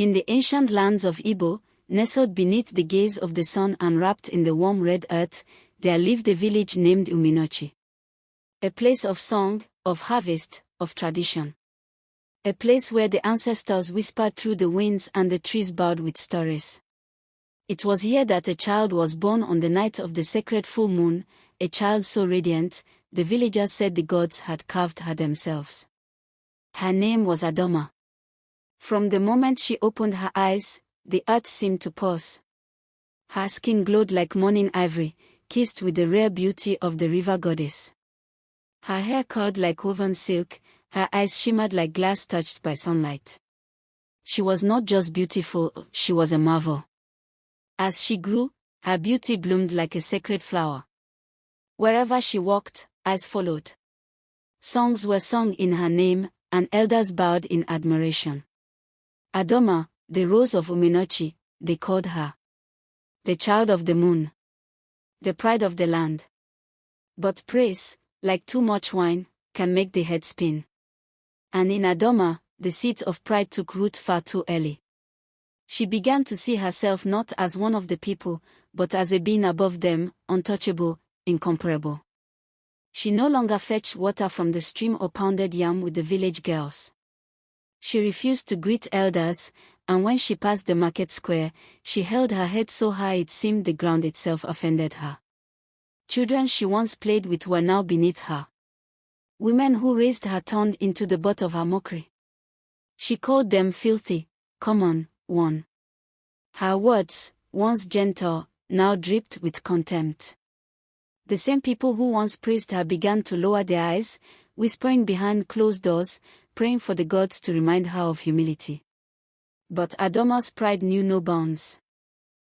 In the ancient lands of IGBO, nestled beneath the gaze of the sun and wrapped in the warm red earth, there lived a village named Uminochi. A place of song, of harvest, of tradition. A place where the ancestors whispered through the winds and the trees bowed with stories. It was here that a child was born on the night of the sacred full moon, a child so radiant, the villagers said the gods had carved her themselves. Her name was ADAMA. From the moment she opened her eyes, the earth seemed to pause. Her skin glowed like morning ivory, kissed with the rare beauty of the river goddess. Her hair curled like woven silk, her eyes shimmered like glass touched by sunlight. She was not just beautiful, she was a marvel. As she grew, her beauty bloomed like a sacred flower. Wherever she walked, eyes followed. Songs were sung in her name, and elders bowed in admiration. ADAMA, the rose of Uminochi, they called her. The child of the moon. The pride of the land. But praise, like too much wine, can make the head spin. And in ADAMA, the seeds of pride took root far too early. She began to see herself not as one of the people, but as a being above them, untouchable, incomparable. She no longer fetched water from the stream or pounded yam with the village girls. She refused to greet elders, and when she passed the market square, she held her head so high it seemed the ground itself offended her. Children she once played with were now beneath her. Women who raised her turned into the butt of her mockery. She called them filthy, common, one. Her words, once gentle, now dripped with contempt. The same people who once praised her began to lower their eyes, whispering behind closed doors, praying for the gods to remind her of humility. But ADAMA's pride knew no bounds.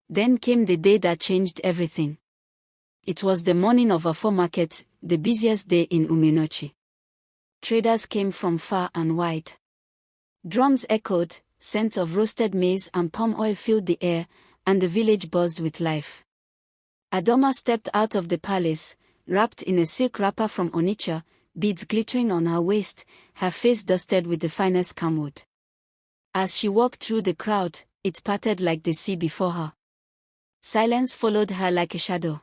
Then came the day that changed everything. It was the morning of Afo market, the busiest day in Uminochi. Traders came from far and wide. Drums echoed, scents of roasted maize and palm oil filled the air, and the village buzzed with life. ADAMA stepped out of the palace, wrapped in a silk wrapper from Onitsha, beads glittering on her waist, her face dusted with the finest camwood. As she walked through the crowd, it parted like the sea before her. Silence followed her like a shadow.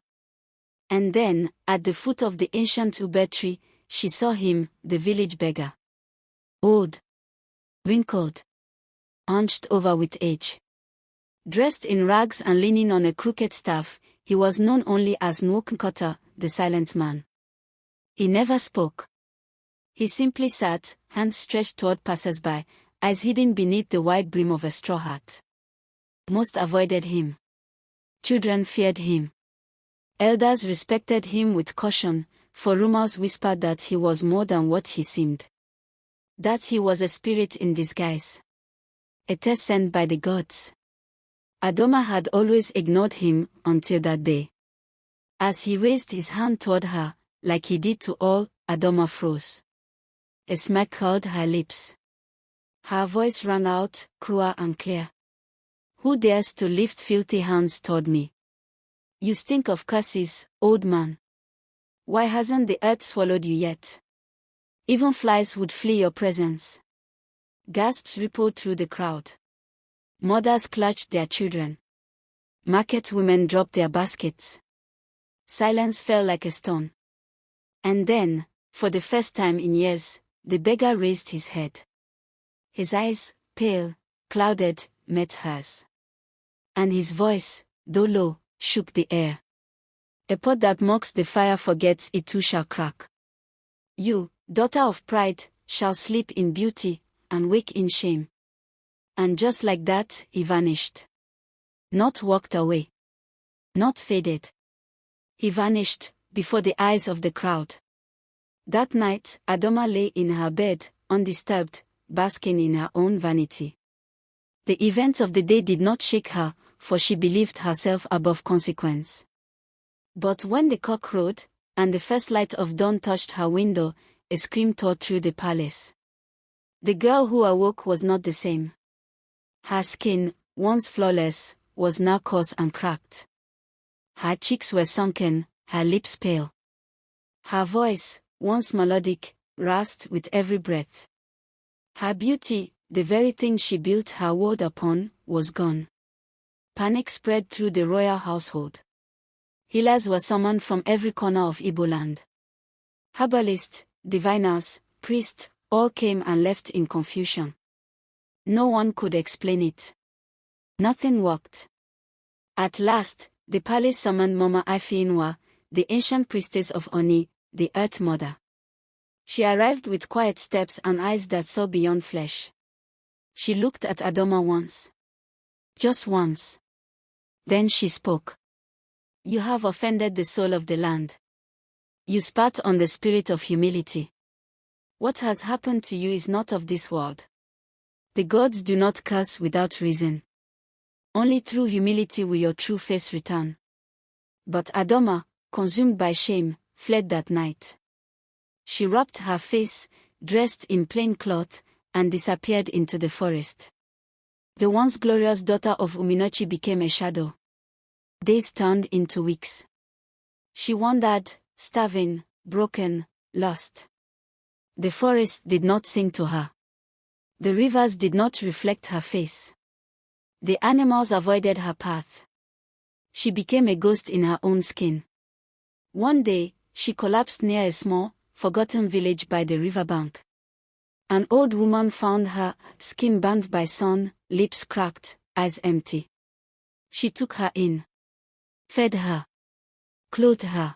And then, at the foot of the ancient ube tree, she saw him, the village beggar. Old. Wrinkled. Hunched over with age. Dressed in rags and leaning on a crooked staff, he was known only as Nwonkota, the silent man. He never spoke. He simply sat, hands stretched toward passers-by, eyes hidden beneath the wide brim of a straw hat. Most avoided him. Children feared him. Elders respected him with caution, for rumors whispered that he was more than what he seemed. That he was a spirit in disguise. A test sent by the gods. ADAMA had always ignored him until that day. As he raised his hand toward her, like he did to all, ADAMA froze. A smile curled her lips. Her voice rang out, cruel and clear. Who dares to lift filthy hands toward me? You stink of curses, old man. Why hasn't the earth swallowed you yet? Even flies would flee your presence. Gasps rippled through the crowd. Mothers clutched their children. Market women dropped their baskets. Silence fell like a stone. And then, for the first time in years, the beggar raised his head. His eyes, pale, clouded, met hers. And his voice, though low, shook the air. A pot that mocks the fire forgets it too shall crack. You, daughter of pride, shall sleep in beauty, and wake in shame. And just like that, he vanished. Not walked away. Not faded. He vanished, before the eyes of the crowd. That night, ADAMA lay in her bed, undisturbed, basking in her own vanity. The events of the day did not shake her, for she believed herself above consequence. But when the cock crowed, and the first light of dawn touched her window, a scream tore through the palace. The girl who awoke was not the same. Her skin, once flawless, was now coarse and cracked. Her cheeks were sunken, her lips pale. Her voice, once melodic, rasped with every breath. Her beauty, the very thing she built her world upon, was gone. Panic spread through the royal household. Healers were summoned from every corner of Igbo land. Herbalists, diviners, priests, all came and left in confusion. No one could explain it. Nothing worked. At last, the palace summoned Mama Ifienwa, the ancient priestess of Oni, the Earth Mother. She arrived with quiet steps and eyes that saw beyond flesh. She looked at ADAMA once. Just once. Then she spoke. You have offended the soul of the land. You spat on the spirit of humility. What has happened to you is not of this world. The gods do not curse without reason. Only through humility will your true face return. But ADAMA, consumed by shame, fled that night. She wrapped her face, dressed in plain cloth, and disappeared into the forest. The once glorious daughter of Uminochi became a shadow. Days turned into weeks. She wandered, starving, broken, lost. The forest did not sing to her. The rivers did not reflect her face. The animals avoided her path. She became a ghost in her own skin. One day, she collapsed near a small, forgotten village by the riverbank. An old woman found her, skin burned by sun, lips cracked, eyes empty. She took her in, fed her, clothed her,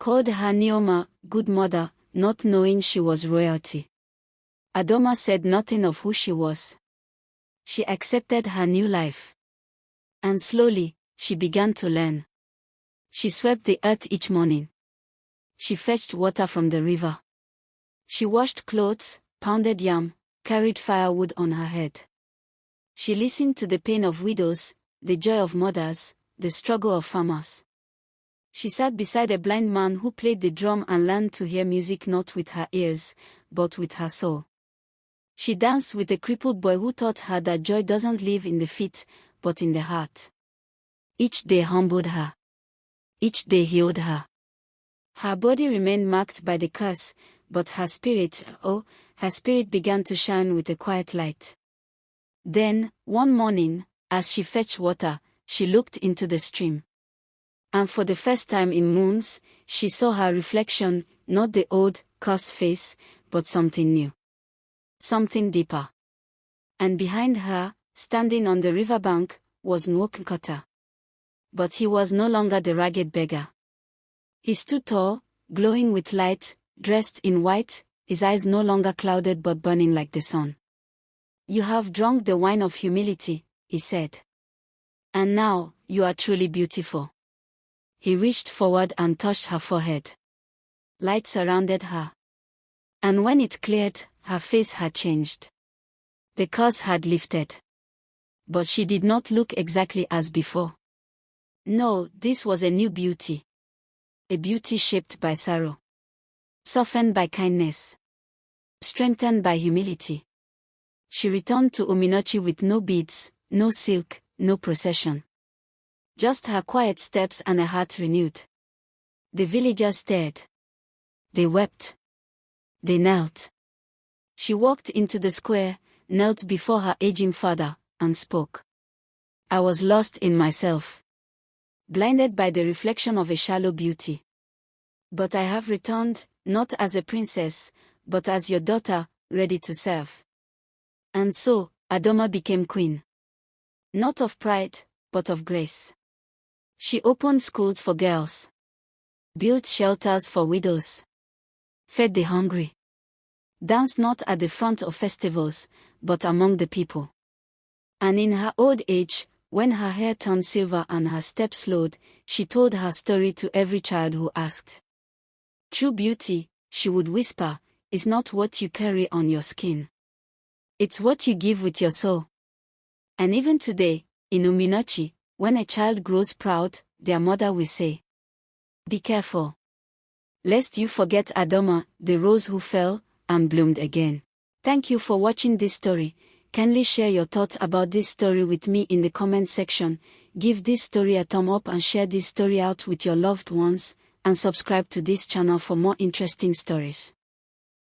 called her Neoma, good mother, not knowing she was royalty. ADAMA said nothing of who she was. She accepted her new life. And slowly, she began to learn. She swept the earth each morning. She fetched water from the river. She washed clothes, pounded yam, carried firewood on her head. She listened to the pain of widows, the joy of mothers, the struggle of farmers. She sat beside a blind man who played the drum and learned to hear music not with her ears, but with her soul. She danced with a crippled boy who taught her that joy doesn't live in the feet, but in the heart. Each day humbled her. Each day healed her. Her body remained marked by the curse, but her spirit began to shine with a quiet light. Then, one morning, as she fetched water, she looked into the stream. And for the first time in moons, she saw her reflection, not the old, cursed face, but something new. Something deeper. And behind her, standing on the riverbank, was Nwonkata. But he was no longer the ragged beggar. He stood tall, glowing with light, dressed in white, his eyes no longer clouded but burning like the sun. You have drunk the wine of humility, he said. And now, you are truly beautiful. He reached forward and touched her forehead. Light surrounded her. And when it cleared, her face had changed. The curse had lifted. But she did not look exactly as before. No, this was a new beauty. A beauty shaped by sorrow. Softened by kindness. Strengthened by humility. She returned to Uminochi with no beads, no silk, no procession. Just her quiet steps and a heart renewed. The villagers stared. They wept. They knelt. She walked into the square, knelt before her aging father, and spoke. I was lost in myself. Blinded by the reflection of a shallow beauty. But I have returned, not as a princess, but as your daughter, ready to serve. And so, ADAMA became queen. Not of pride, but of grace. She opened schools for girls. Built shelters for widows. Fed the hungry. Danced not at the front of festivals, but among the people. And in her old age, when her hair turned silver and her steps slowed, she told her story to every child who asked. True beauty, she would whisper, is not what you carry on your skin. It's what you give with your soul. And even today, in Uminochi, when a child grows proud, their mother will say, be careful. Lest you forget ADAMA, the rose who fell and bloomed again. Thank you for watching this story. Kindly share your thoughts about this story with me in the comment section. Give this story a thumb up and share this story out with your loved ones, and subscribe to this channel for more interesting stories.